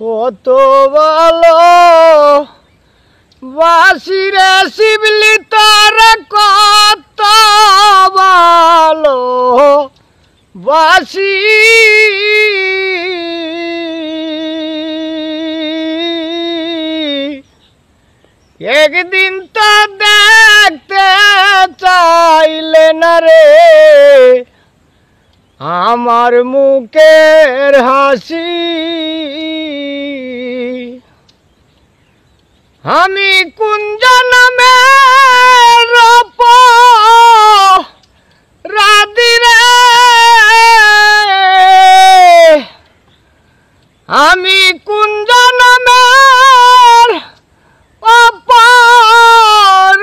কত ভালো বাসি রে শিবলি তার কত ভালো বাসি একদিন তো দেখতে চাইলে না রে আমার মুখের হাসি আমি কোন জন্মের রাধি রে আমি কোন জন্মের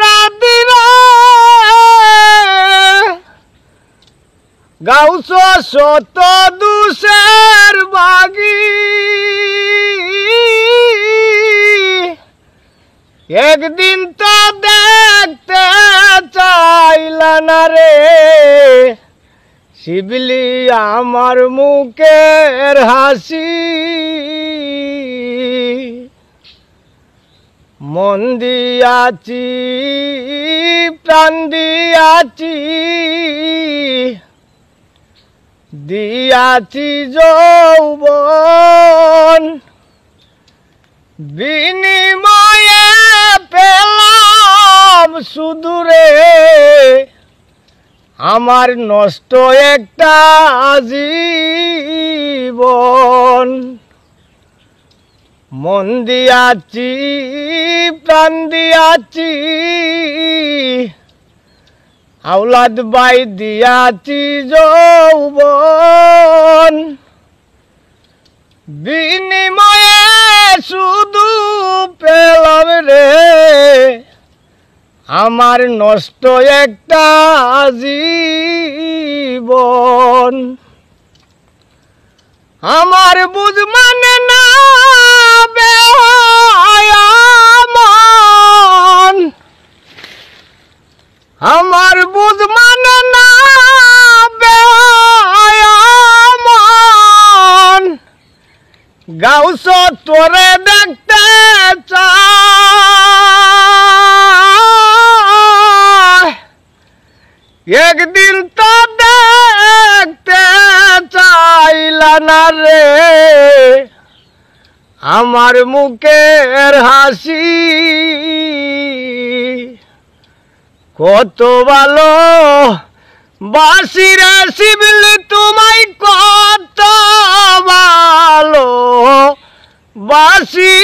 রাধি রে গাউছ শত দুষের বাগি একদিন তো দেখতে চাইলা না রে শিবলি আমার মুখের হাসি মন দিয়াছি প্রাণ দিয়াছি দিয়াছি যৌবন বিনিময়ে পেলাম শুধু রে আমার নষ্ট একটা জীবন মন দিয়াছি প্রাণ দিয়াছি আওলাদ বাই দিয়াছি যৌবন বিনিময়ে শুধু পেলাম রে আমার নষ্ট একটা জীবন আমার বুঝ মানে না বেয়ামন আমার বুঝ মানে না বেয়ামন গাউছ তোরে দেখতে চায় একদিন তো দেখতে চাইলা না রে আমার মুখের হাসি কত ভালো বাসি রে শিবলি তোমায় কত ভালো বাসি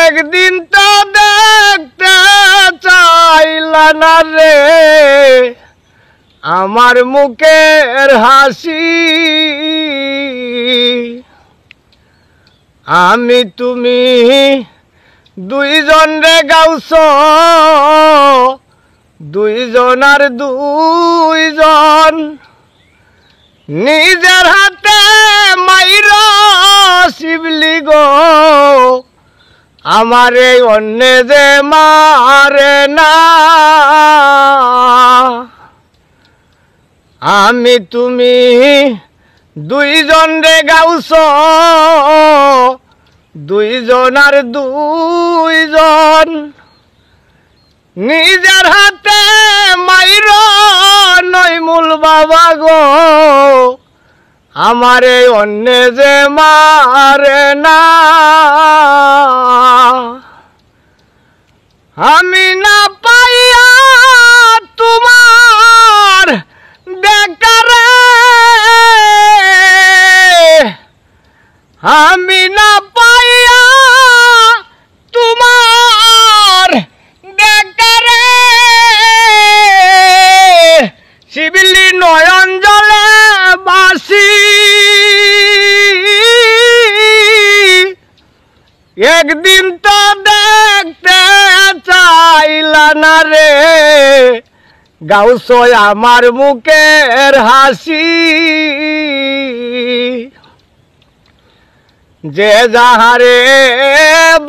একদিন তো দেখতে চাইলা না রে আমার মুখের হাসি আমি তুমি দুইজন রে গাউছ দুইজন আর দুইজন নিজের হাতে মাইর শিবলি গো আমারে অন্য যে মারে না আমি তুমি দুইজন রে গাউছ দুইজন আর দুইজন নিজের হাতে মাইর নই মূল বাবা গো আমারে অন্য যে মারে না আমি না পাইয়া তোমার দেখারে আমি না পাইয়া তোমার দেখারে শিবলি নয়ন জলে বাসি একদিন তো দেখতে চাইলা না রে গাউছ আমার মুখের হাসি যে যাহারে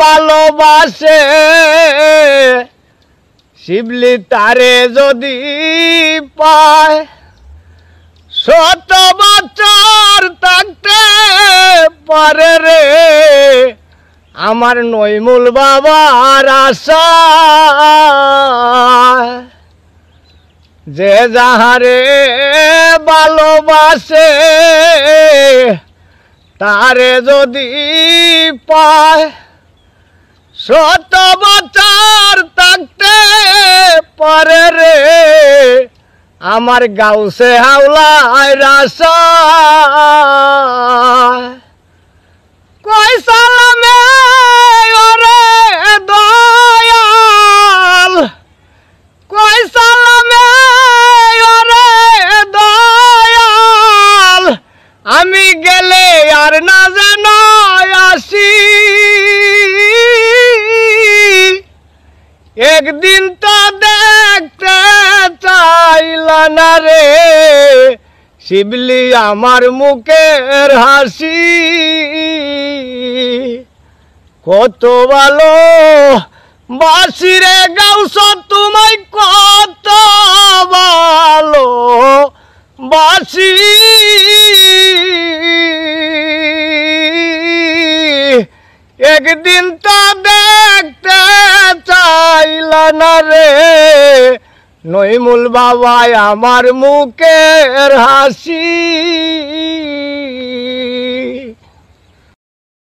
ভালোবাসে শিবলি তারে যদি পায় শত বছর থাকতে পারে রে আমার নইমুল বাবার আশা যে যাহারে ভালোবাসে তারে যদি পায় শত বছর থাকতে পারে রে আমার গাউসে হাওলায় রাসা কই সালামে ওরে দয়াল কই সালামে ওরে দয়াল আমি গেলে আর না যেন আসি একদিন তো দেখতে চাইলা না রে শিবলি আমার মুখের হাসি কত ভালো বাসি রে গাউস তোমায় কত ভালো বাসি একদিন তো দেখতে চাইলা না রে নইমুল বাবাই আমার মুখের হাসি।